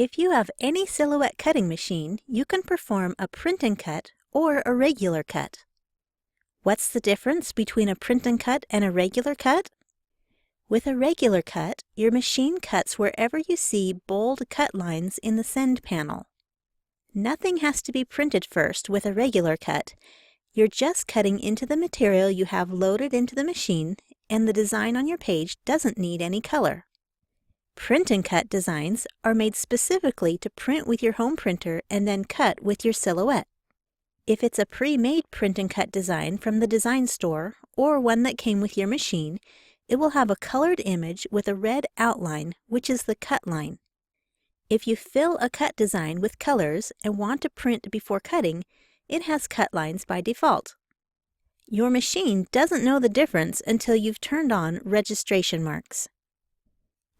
If you have any Silhouette cutting machine, you can perform a print and cut or a regular cut. What's the difference between a print and cut and a regular cut? With a regular cut, your machine cuts wherever you see bold cut lines in the send panel. Nothing has to be printed first with a regular cut. You're just cutting into the material you have loaded into the machine, and the design on your page doesn't need any color. Print and cut designs are made specifically to print with your home printer and then cut with your Silhouette. If it's a pre-made print and cut design from the design store or one that came with your machine, it will have a colored image with a red outline, which is the cut line. If you fill a cut design with colors and want to print before cutting, it has cut lines by default. Your machine doesn't know the difference until you've turned on registration marks.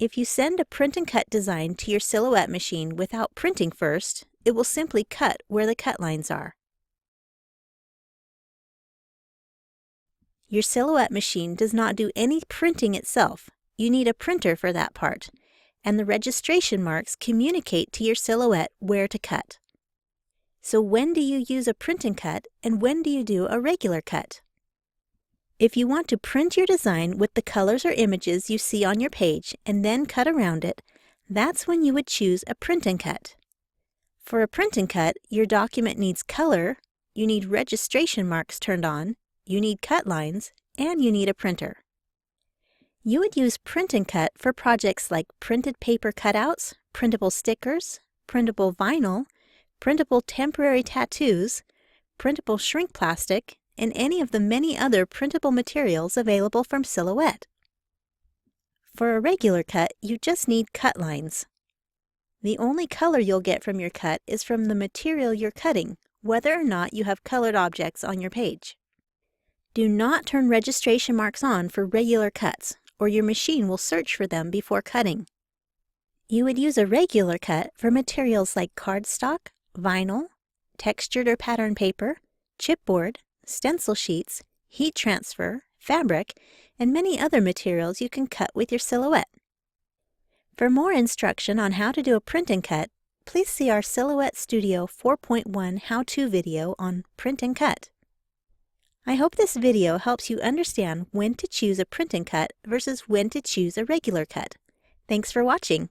If you send a print and cut design to your Silhouette machine without printing first, it will simply cut where the cut lines are. Your Silhouette machine does not do any printing itself. You need a printer for that part, and the registration marks communicate to your Silhouette where to cut. So when do you use a print and cut, and when do you do a regular cut? If you want to print your design with the colors or images you see on your page and then cut around it, that's when you would choose a print and cut. For a print and cut, your document needs color, you need registration marks turned on, you need cut lines, and you need a printer. You would use print and cut for projects like printed paper cutouts, printable stickers, printable vinyl, printable temporary tattoos, printable shrink plastic, and any of the many other printable materials available from Silhouette. For a regular cut, you just need cut lines. The only color you'll get from your cut is from the material you're cutting, whether or not you have colored objects on your page. Do not turn registration marks on for regular cuts, or your machine will search for them before cutting. You would use a regular cut for materials like cardstock, vinyl, textured or patterned paper, chipboard, stencil sheets, heat transfer, fabric, and many other materials you can cut with your Silhouette. For more instruction on how to do a print and cut, please see our Silhouette Studio 4.1 how-to video on print and cut. I hope this video helps you understand when to choose a print and cut versus when to choose a regular cut. Thanks for watching.